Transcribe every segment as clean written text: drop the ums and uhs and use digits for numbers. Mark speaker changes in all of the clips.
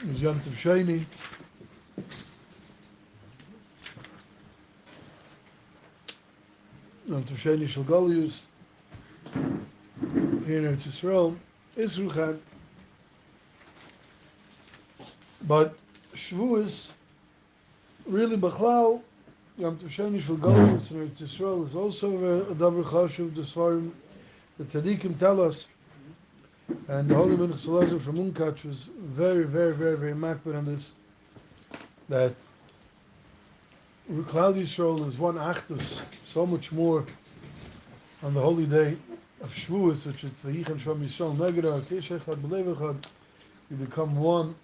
Speaker 1: is Yom Tov Sheni. Yom Tov Sheni Shel Golius. Here in Eretz Yisrael, Isru Chag. But Shavuos, really Bechlal, Yom Tov Sheni Shel Golius in Eretz Yisrael is also a Davar Chashuv. The Svarim, the Tzaddikim tell us, and the Holy Minch Salazar from Unkach was very makbid on this, that Klal Yisrael is one Achdus, so much more on the holy day of Shavuos, which is Vayichan Shvam Yisrael Negra, Kishechad B'Levachad, you become one.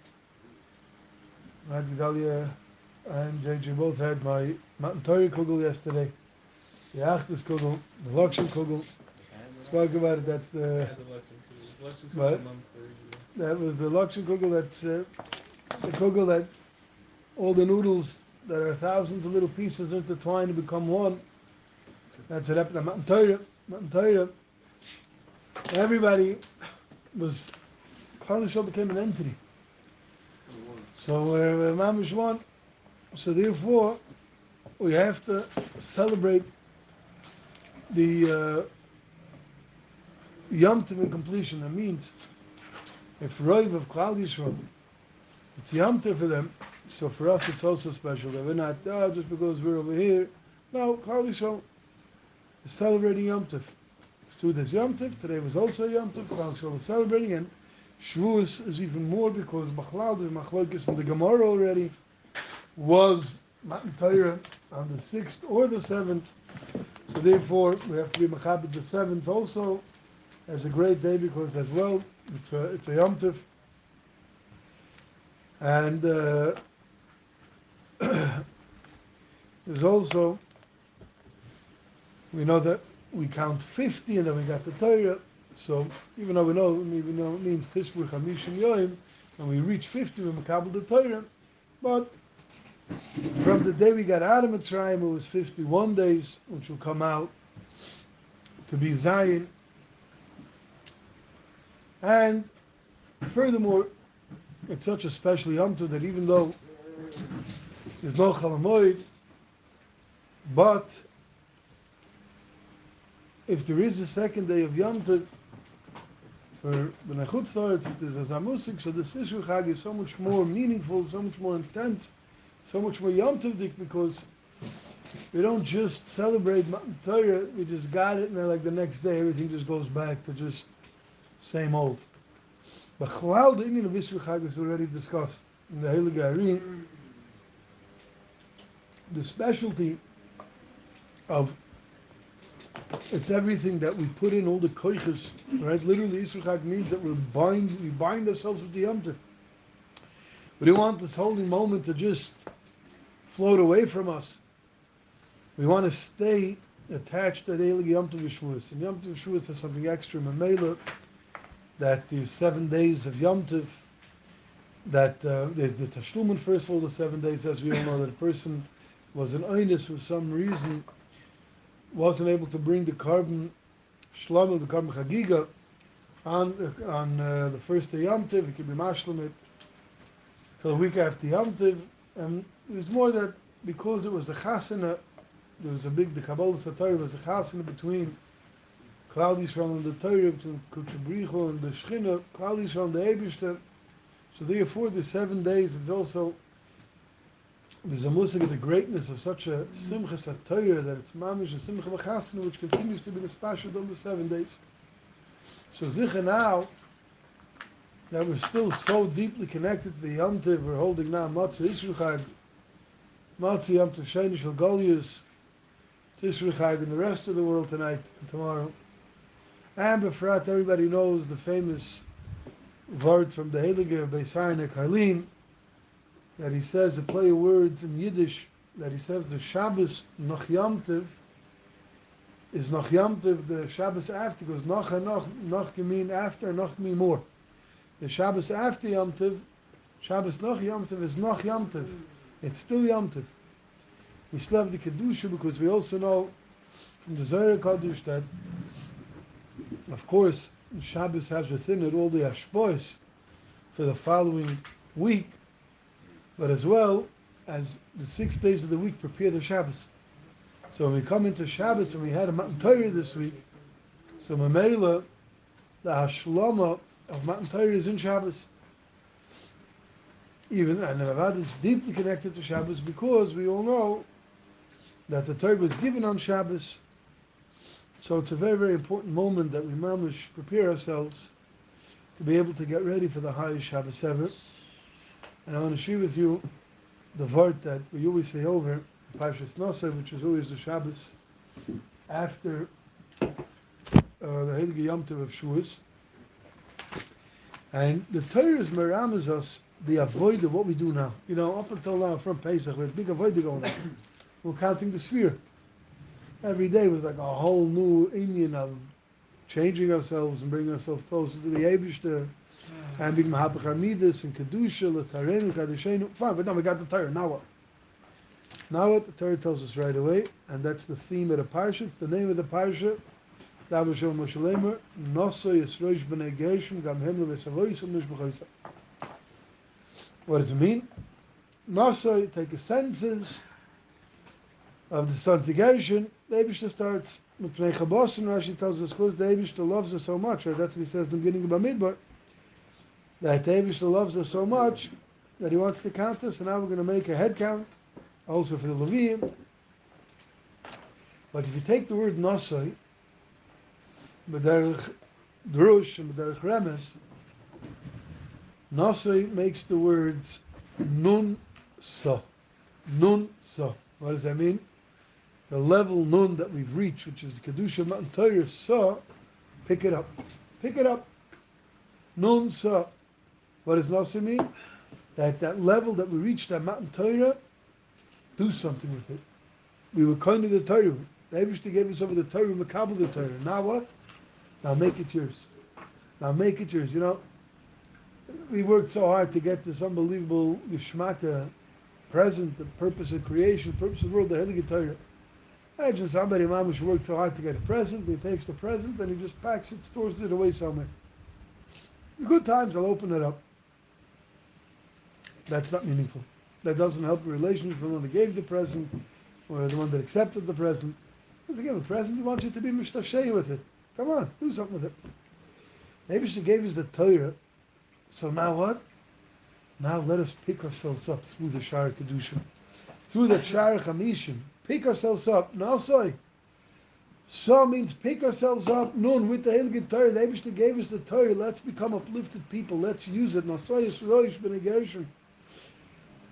Speaker 1: Gedalia and JJ both had my Matan Torah Kugel yesterday, the Achdus Kugel, the Lakshan Kugel. Spoke about it, that's the... But that was the Lakshan Kugel, that's the Kugel that all the noodles that are thousands of little pieces intertwined to become one. That's what happened at Matan Torah. Everybody was, Klal Yisrael became an entity. So we're Mamish one. So therefore, we have to celebrate the Yom Tov in completion. That means, if Roiv of Klal Yisrael, it's Yom Tov for them, so for us it's also special that we're not, just because we're over here. No, Klal Yisrael is celebrating Yom Tov. Today's Yom Tov, today was also Yom Tov, Klal Yisrael was celebrating, and Shavuos is even more because Bechlal, the Machlokes in the Gemara already, was Matan Torah on the 6th or the 7th. So therefore, we have to be Mechabed the 7th also as a great day because as well, it's a Yom Tov. And there's also, we know that we count 50 and then we got the Torah. So even though it means Tishbu Chamishim Yoim, and we reach 50, we Mekabel the Torah. But from the day we got out of Mitzrayim, it was 51 days, which will come out to be Zion. And furthermore, it's such a special Yom Tov that even though there's no Chol Hamoed, but if there is a second day of Yom Tov, for B'nai Chutz La'aretz, it is as a musik, so the Isru Chag is so much more meaningful, so much more intense, so much more Yom Tovdik, because we don't just celebrate Matan Torah, we just got it, and then like the next day, everything just goes back to just same old. But Chalal, the Indian of Isru Chag is already discussed in the Heilige Arim. The specialty of it's everything that we put in, all the koiches, right? Literally, Isru Chag means that we bind ourselves with the Yom Tov. We don't want this holy moment to just float away from us. We want to stay attached to the Eilig Yom Tov Shavuos. And Yom Tov Shavuos is something extra, Mamela, that there's 7 days of Yom Tov, that there's the Tashlumen, first of all, the 7 days, as we all know, that a person was an Einus for some reason, wasn't able to bring the carbon shlamim, the carbon chagiga, on the first day Yom Tov. It could be mashlamit till a week after Yom Tov, and it was more that because it was a chasana, there was the Kabbalah Satori was a chasana between Klal Yisrael and the Torah, between Chaburah and the Shechina, Klal Yisrael and the Eibishter. So therefore, the 7 days is also. There's a musik of the greatness of such a simchas HaTorah that it's mamish a simcha v'chasana which continues to be the spashad on the 7 days. So zicha now that we're still so deeply connected to the Yom Tov, we're holding now Matzah Isru Chag, Matzah Yom Tov Sheni Shel Golius, Isru Chag in the rest of the world tonight and tomorrow. And befrat, everybody knows the famous word from the Heilige Beisayne Karlin, that he says, a play of words in Yiddish, that he says the Shabbos noch Yom Tov is noch Yom Tov, the Shabbos after, goes noch and noch you mean after, noch mean more. The Shabbos after Yom Tov, Shabbos noch Yom Tov is noch Yom Tov. It's still Yom Tov. We still have the Kedusha because we also know from the Zohar Kadosh that, of course, Shabbos has within it all the Hashpos for the following week, but as well as the 6 days of the week prepare the Shabbos. So when we come into Shabbos and we had a Matan Torah this week, so Mamela, the Hashlama of Matan Torah is in Shabbos. Even, and Avad is deeply connected to Shabbos because we all know that the Torah was given on Shabbos. So it's a very, very important moment that we mamish prepare ourselves to be able to get ready for the highest Shabbos ever. And I want to share with you the word that we always say over Parshas Nosai, which is always the Shabbos after the Heilige Yom Tov of Shavuos. And the Torah is merames us the avoid of what we do now. You know, up until now from Pesach, we had big avoid going on. We're counting the sphere. Every day was like a whole new Indian of changing ourselves and bringing ourselves closer to the Eibishter and being Mahapach Armidas and Kedusha, L'Tarenu, Kadeshenu. Fine, but now we got the Torah. Now what? Now what? The Torah tells us right away, and that's the theme of the Parsha. It's the name of the Parsha. Davashel Moshe Lemer, Noso Yisroish B'nei Gershom, Gam Hem L'Vesavoyis U'Mish B'Choysa. What does it mean? Noso, take the senses of the sons of Gershon. The Eibishter starts with Pnei Chabos, and Rashi tells us, because the Eibishter loves us so much, right? That's what he says in the beginning of Midbar, that the Eibishter loves us so much that he wants to count us, and now we're going to make a head count, also for the Leviim. But if you take the word Nosoi, B'derech Drush and B'derech Remes, Nosoi makes the words Nun So. Nun So. What does that mean? The level Nun that we've reached, which is Kedusha Matan Torah, So, pick it up. Pick it up. Nun So. What does Nosoi mean? That level that we reached, that Matan Torah, do something with it. We were kind of the Torah. The Eibishter gave us over the Torah, Makabel the Torah. Now what? Now make it yours. Now make it yours. You know, we worked so hard to get this unbelievable Geshmaka present, the purpose of creation, the purpose of the world, the Heilige Torah. Imagine somebody, mamish, worked so hard to get a present, he takes the present and he just packs it, stores it away somewhere. In good times, I'll open it up. That's not meaningful. That doesn't help the relationship with the one that gave the present or the one that accepted the present. Because they give a present, he wants you to be mishtashei with it. Come on, do something with it. Maybe she gave us the Torah. So now what? Now let us pick ourselves up through the Shar Kedusha, through the Shar Chamishim. Pick ourselves up. Nasoi. So means pick ourselves up. Nun with the Heilige Torah. The Eibishter gave us the Torah. Let's become uplifted people. Let's use it. Nasoi Yisroish B'nei Gershon.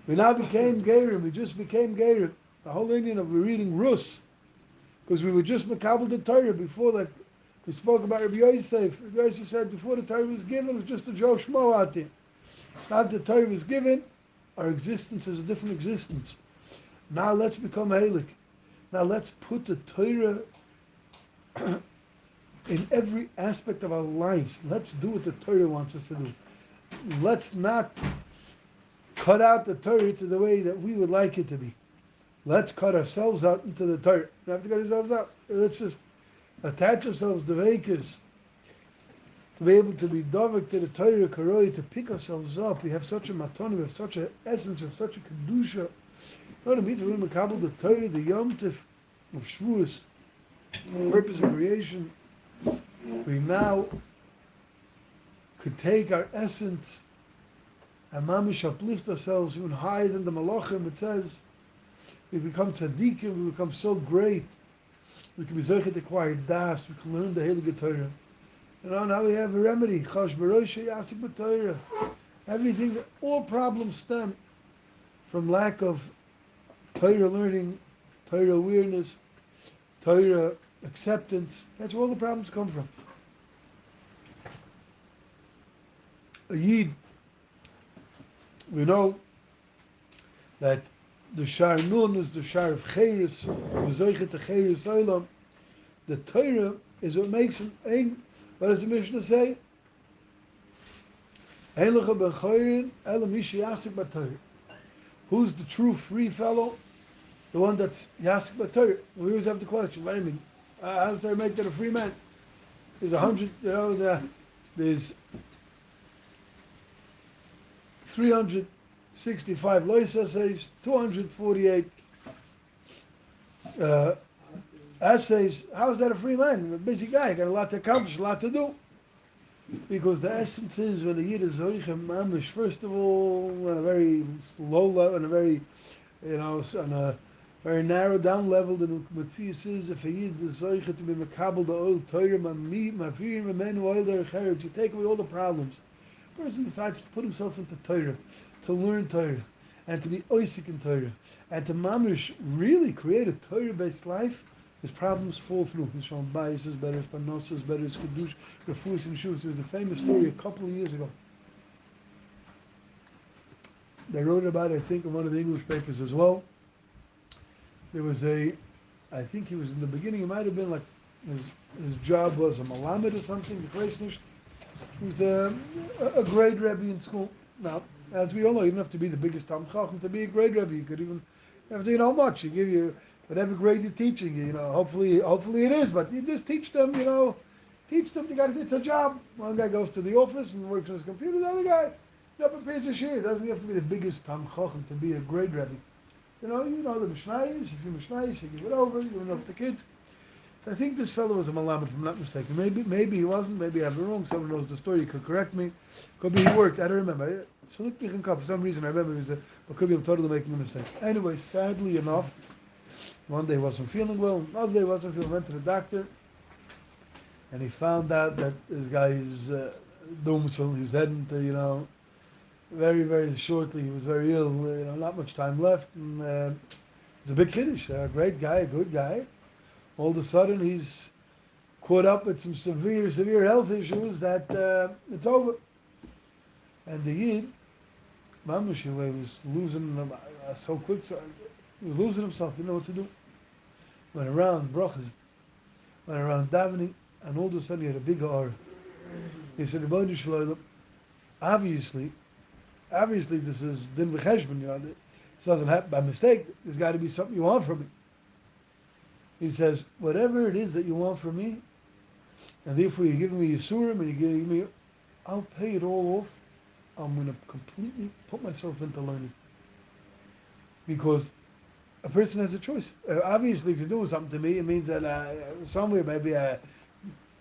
Speaker 1: We now became Gerim. We just became Gerim. The whole Indian of we're reading Rus, because we were just Makabel the Torah before that. We spoke about Rabbi Yosef. Rabbi Yosef said before the Torah was given, it was just a Joe Shmo out there. Now that the Torah was given, our existence is a different existence. Now let's become Heilig. Now let's put the Torah in every aspect of our lives. Let's do what the Torah wants us to do. Let's not cut out the Torah to the way that we would like it to be. Let's cut ourselves out into the Torah. We have to cut ourselves out. Let's just attach ourselves to Vekas, to be able to be dovek to the Torah Karoi, to pick ourselves up. We have such a matoni, we have such an essence, we have such a kedusha. You know what it means? We're makabel the Torah, the Yom Tov of Shavuos, the purpose of creation. We now could take our essence and mamish uplift ourselves even higher than the malachim. It says we become tzaddikim, we become so great. We can be zeichet acquired das. We can learn the Heilige Torah. You know, now we have a remedy. Chash b'roisha yasik b'Torah. Everything, all problems stem from lack of Torah learning, Torah awareness, Torah acceptance. That's where all the problems come from. A Yid, we know that the Shar Nun is the Shar of Cheres, the Zeichet of Cheres Olam. The Torah is what makes him ein. What does the Mishnah say? Ein lecha b'chayrin ela mishi yasik b'Torah. Who's the true free fellow? The one that's yasik b'Torah. We always have the question, what do you mean? How does Torah make that a free man? There's 100, there's 365 lois essays, 248 essays. How is that a free man? A busy guy, got a lot to accomplish, a lot to do. Because the essence is when a yid is zoichem mamish, first of all, on a very low level, on a very, on a very narrow down level, the Matthias is if a yid is zoichem to be makabel the oil Torah, mafir, mamenu oil der cheret, you take away all the problems. The person decides to put himself into Torah, to learn Torah, and to be oisik in Torah, and to mamish really create a Torah-based life. His problems fall through. His Shalom Bayis is better, his Panos is better, his Kedush, Refus and Shus. There was a famous story a couple of years ago. They wrote about it, I think, in one of the English papers as well. There was I think he was in the beginning, it might have been like, his job was a Malamed or something, the Kreisnish. He was a grade Rebbe in school. Now, as we all know, you don't have to be the biggest Talmid Chacham to be a grade Rebbe. You could even, you have to know much. You give you whatever grade you're teaching, hopefully it is, but you just teach them, teach them, it's a job. One guy goes to the office and works on his computer, the other guy, prepares a shir. It doesn't have to be the biggest Talmid Chacham to be a grade Rebbe. You know the Mishnayos, if you're Mishnayos, you give it over, you give it over to kids. So I think this fellow was a Malamed, if I'm not mistaken. Maybe he wasn't, maybe I have it wrong, someone knows the story, could correct me. Could be he worked, I don't remember. So for some reason I remember he was but could be I'm totally making a mistake. Anyway, sadly enough, one day he wasn't feeling well, another day he wasn't feeling, went to the doctor, and he found out that this guy is doomsful, he's heading to, very, very shortly, he was very ill, not much time left, and he's a big kiddush, a great guy, a good guy. All of a sudden he's caught up with some severe health issues that it's over. And the Yid, Mamash, he was losing so quick, so he was losing himself, didn't know what to do. Went around brachas, went around davening, and all of a sudden he had a big aura. He said, obviously this is din v'cheshbon, this doesn't happen by mistake, there's got to be something you want from me. He says, whatever it is that you want from me, and therefore you're giving me Yisurim, and you're giving me, I'll pay it all off. I'm going to completely put myself into learning. Because a person has a choice. Obviously, if you're doing something to me, it means that somewhere, maybe a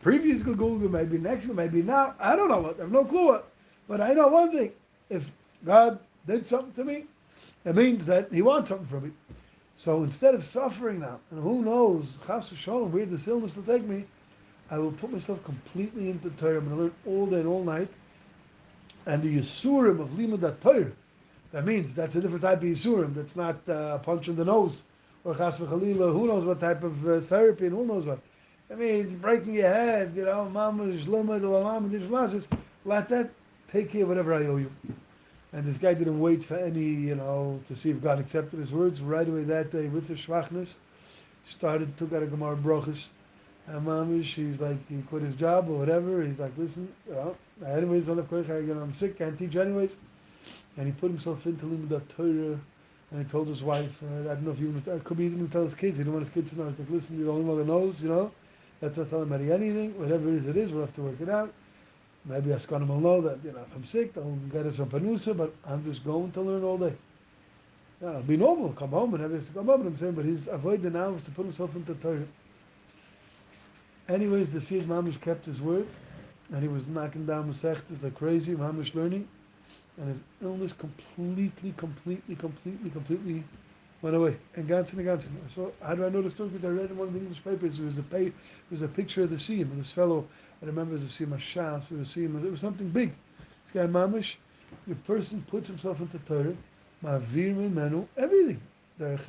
Speaker 1: previous Google, maybe next, maybe now, I don't know what, I have no clue what. But I know one thing, if God did something to me, it means that He wants something from me. So instead of suffering now, and who knows, Chas v'Shalom, where this illness will take me, I will put myself completely into Torah. I'm going to learn all day and all night. And the Yisurim of Limud Torah, that means that's a different type of Yisurim. That's not a punch in the nose, or Chas v'Chalila, who knows what type of therapy, and who knows what. It means breaking your head, Mamash, Limud, Lalam, and let that take care of whatever I owe you. And this guy didn't wait for any, to see if God accepted his words. Right away that day, with the schwachness, took out a Gemara Brachas. And Mamish, he's like, he quit his job or whatever. He's like, listen, anyways, I'm sick, can't teach anyways. And he put himself into Limud Torah. And he told his wife, I don't know if could be he didn't tell his kids. He didn't want his kids to know. He's like, listen, you're the only one that knows, Let's not tell anybody anything. Whatever it is, we'll have to work it out. Maybe Askanim will know that, if I'm sick, I'll get us some panusa, but I'm just going to learn all day. It'll be normal, come home and have to come home, I'm saying, but his avoid now is to put himself into Torah. Anyways, the Sid Mamish kept his word, and he was knocking down Masechtas like crazy, Mamish learning, and his illness completely went away. And Gansen. So how do I know the story? Because I read in one of the English papers, there was a picture of the Siyam, and this fellow, I remember, it was a Siyam Shas, it was something big. This guy Mamish, the person puts himself into Torah, Ma'avir Menu, everything. Nobody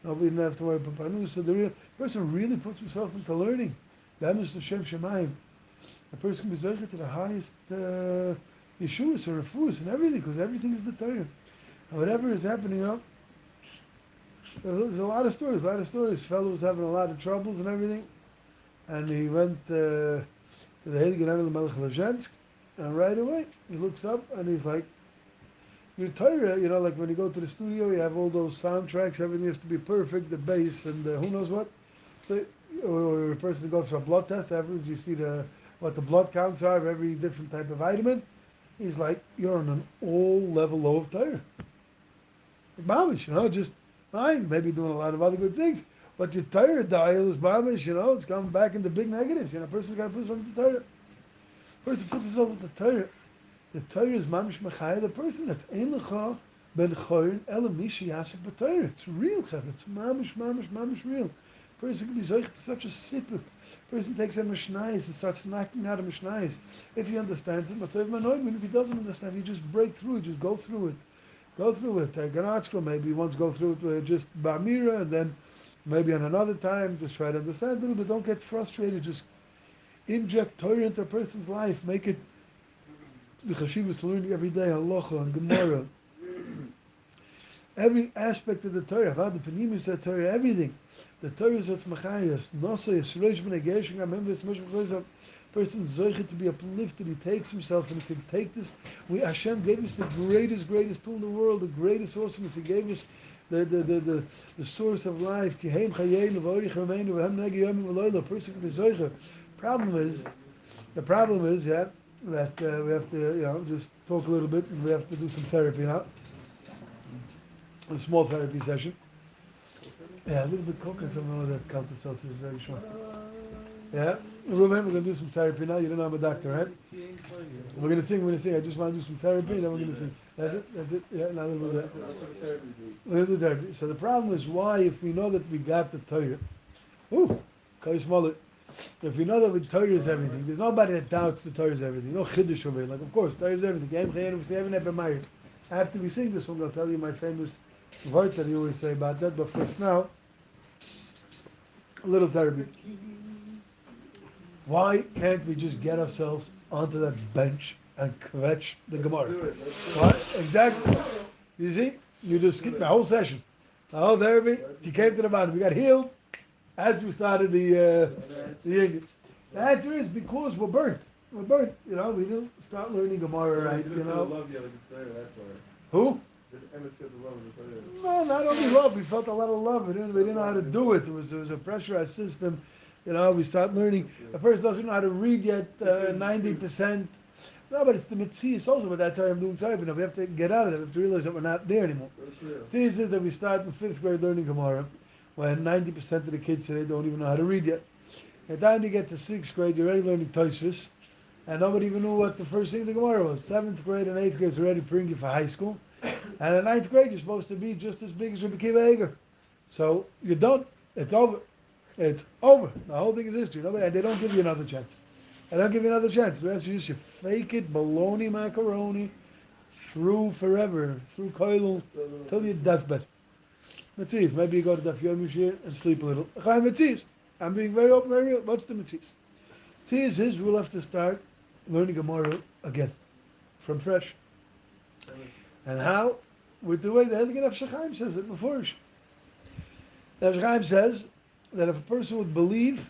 Speaker 1: didn't have to worry about Parnus. So the person really puts himself into learning. That is the Shem Shemayim. A person can be zeichet to the highest Yeshuas or Refus and everything, because everything is the Torah. And whatever is happening, there's a lot of stories. Fellow was having a lot of troubles and everything, and he went to the Heilige Name Melech Lezhensk, and right away he looks up and he's like, your Torah, like when you go to the studio, you have all those soundtracks, everything has to be perfect, the bass and who knows what. So, or a person goes for a blood test, afterwards you see what the blood counts are of every different type of vitamin. He's like, you're on an all level low of Torah. Mamish, just fine, maybe doing a lot of other good things. But your Torah dial is mamish, it's coming back into big negatives. A person's got to put himself into Torah. Person puts himself into Torah. The Torah is mamish machaya, the person that's ein lecha ben chorin ela mishi yasik b'Torah. It's real, chav. It's mamish real. Person can be zoich to such a sipuk. Person takes a mishnayis and starts knocking out a mishnayis. If he understands it, if he doesn't understand, you just break through it, just go through it. Go through it. Ganachko, maybe once go through it just ba'mira, and then maybe on another time, just try to understand a little bit. Don't get frustrated. Just inject Torah into a person's life. Make it the chashivas learning every day, halacha and gemara. Every aspect of the Torah, the panimis of the Torah, everything. The Torah is what's machayas. Nosa yisroish b'nei gershon amemves moshe person zoichet to be uplifted. He takes himself and he can take this. Hashem gave us the greatest tool in the world, the greatest awesomeness. He gave us the source of life. Kihem chayenu v'orich v'meinu v'hem negi yomim v'loyla. Person can be zoichet. The problem is, that we have to, just talk a little bit, and we have to do some therapy now. A small therapy session. Yeah, a little bit coke and some of that Celtic salt is very short. Yeah, Ruben, we're going to do some therapy now. You don't know I'm a doctor, right? We're going to sing. I just want to do some therapy, and then we're going to sing. That's it. Yeah, now we'll do that. We're going to do therapy. So the problem is, why, if we know that we got the Torah, Kai Smollett, if we know that the Torah is everything, there's nobody that doubts the Torah is everything. No chiddush over it. Like, of course, Torah is everything. After we sing this song, I'll tell you my famous word that you always say about that. But first now, a little therapy. Why can't we just get ourselves onto that bench and kvetch the Gemara? What? Exactly. You see? You just skipped the whole session. The whole therapy. You came to the bottom. We got healed as we started the English. The answer is because we're burnt. We're burnt. We didn't start learning Gemara right. Who? No, not only love. We felt a lot of love. We didn't know how to do it. It was a pressurized system. We start learning. A person doesn't know how to read yet, 90%. No, but it's the mitzvahs also. But that's how I'm doing therapy. We have to get out of it. We have to realize that we're not there anymore. The mitzvahs is that we start in 5th grade learning Gemara, when 90% of the kids today don't even know how to read yet. At the time you get to 6th grade, you're already learning Tosfos, and nobody even knew what the first thing the Gemara was. 7th grade and 8th grade is already preparing you for high school. And in 9th grade, you're supposed to be just as big as Rabbi Akiva Eiger. So you're done. It's over. It's over. The whole thing is history. And they don't give you another chance. The rest you just fake it, baloney macaroni, through forever, through koilul, till your deathbed. Mitzvahs. Maybe you go to Daf Yomi Shir and sleep a little. Mitzvahs. I'm being very open, very real. What's the mitzvahs? Mitzvahs is we'll have to start learning Gemara again, from fresh. And how? With the way the Heilige Nefesh Chaim says it before. Nefesh Chaim says that if a person would believe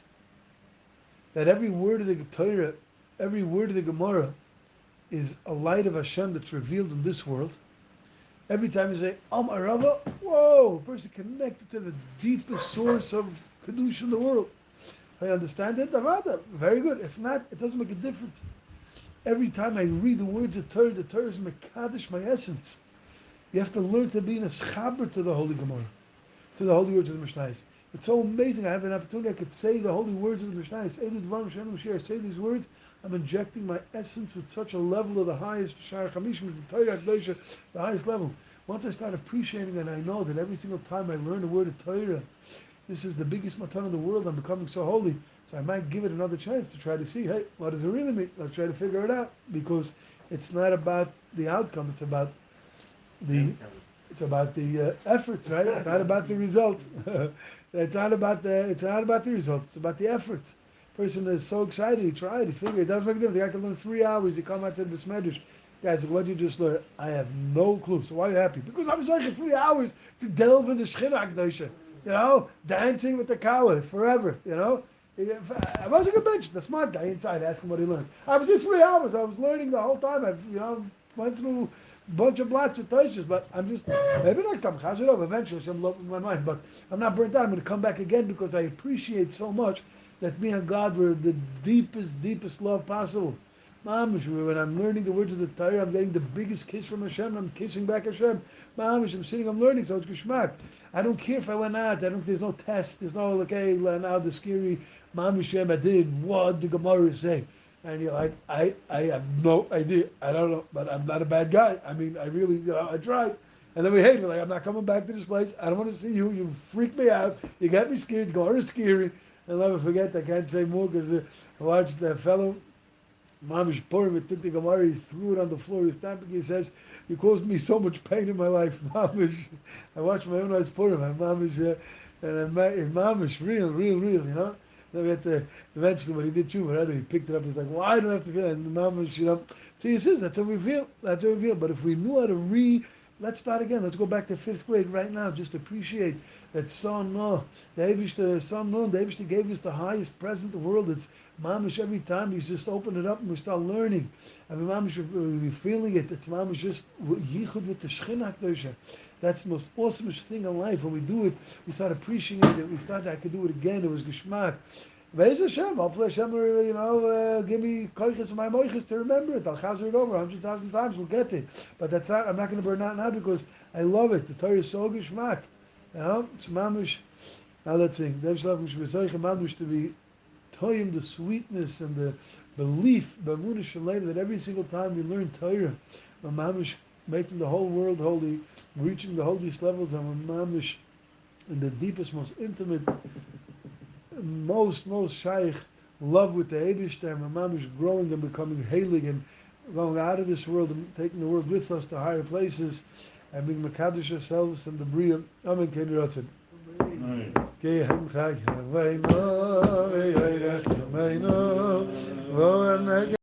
Speaker 1: that every word of the Torah, every word of the Gemara is a light of Hashem that's revealed in this world, every time you say, Arava, whoa, a person connected to the deepest source of Kedusha in the world. I understand it, very good. If not, it doesn't make a difference. Every time I read the words of Torah, the Torah is Mekadosh, my essence. You have to learn to be in a Chaburah to the Holy Gemara, to the holy words of the Mishnayos. It's so amazing. I have an opportunity. I could say the holy words of the Mishnayos. I say these words. I'm injecting my essence with such a level of the highest Shar Chamishim, the highest level. Once I start appreciating that, I know that every single time I learn the word of Torah, this is the biggest matan in the world. I'm becoming so holy. So I might give it another chance to try to see, hey, what does it really mean? Let's try to figure it out, because it's not about the outcome. It's about the efforts, right? It's not about the results. It's not about the results. It's about the efforts. Person is so excited. He tried. He figured. It doesn't make a difference. The guy can learn 3 hours. You come out to the Besmedrash. Guys, what did you just learn? I have no clue. So why are you happy? Because I was working 3 hours to delve into Shechina Akdosha. Dancing with the Kawa forever. I wasn't a bench. The smart guy inside, ask him what he learned. I was there 3 hours. I was learning the whole time. I went through a bunch of blots of Toshas, but I'm just, maybe next time, eventually, Hashem will open my mind. But I'm not burnt out. I'm going to come back again because I appreciate so much that me and God were the deepest love possible. Mamish, when I'm learning the words of the Torah, I'm getting the biggest kiss from Hashem. I'm kissing back Hashem. Mamish, I'm sitting, I'm learning, so it's geschmack. I don't care if I went out. There's no test. There's no okay, now the scary Mamish I did what the Gemara is saying. And you're like, I have no idea. I don't know, but I'm not a bad guy. I mean, I really, I tried. And then we hate me, like, I'm not coming back to this place. I don't want to see you. You freak me out. You got me scared. Gemara is scary. I'll never forget. I can't say more because I watched that fellow. Mamish Purim, it took the Gemara, he threw it on the floor, he was stamping, he says, you caused me so much pain in my life, Mamish. I watched my own eyes Purim, and Mamish, Mamish, real, you know. Then we had to, eventually, when he did Tshuva, he picked it up, he's like, well, I don't have to feel it, and Mamish, you know. So he says, that's how we feel, but if we knew how to let's start again, let's go back to 5th grade right now, just appreciate that son, no, the Eivishter gave us the highest present in the world. It's Mamish every time. He's just open it up and we start learning. I mean, Mamish, we're feeling it. It's Mamish just yichud with the Shechina Kedosha. That's the most awesomest thing in life. When we do it, we start appreciating it. We start, I could do it again. It was geschmack. Be'ez Hashem, hopefully Hashem will, give me koiches and my moiches to remember it. I'll chazer it over 100,000 times. We'll get it. But that's not, I'm not going to burn out now because I love it. The Torah is so geschmack. You know, it's Mamish. Now let's sing. Dev Shalom Mamish to be toyim the sweetness and the belief, b'amunah shalem, that every single time we learn Torah, we're Mamish making the whole world holy, reaching the holiest levels, and we're Mamish in the deepest, most intimate, most shaykh love with the Eibishter, and we're Mamish growing and becoming heilig and going out of this world and taking the world with us to higher places and being Mekadosh ourselves and the Bria. Amen. Ken Ratzon. Ki hem chag havayno, v'yoyrech yamayno, v'o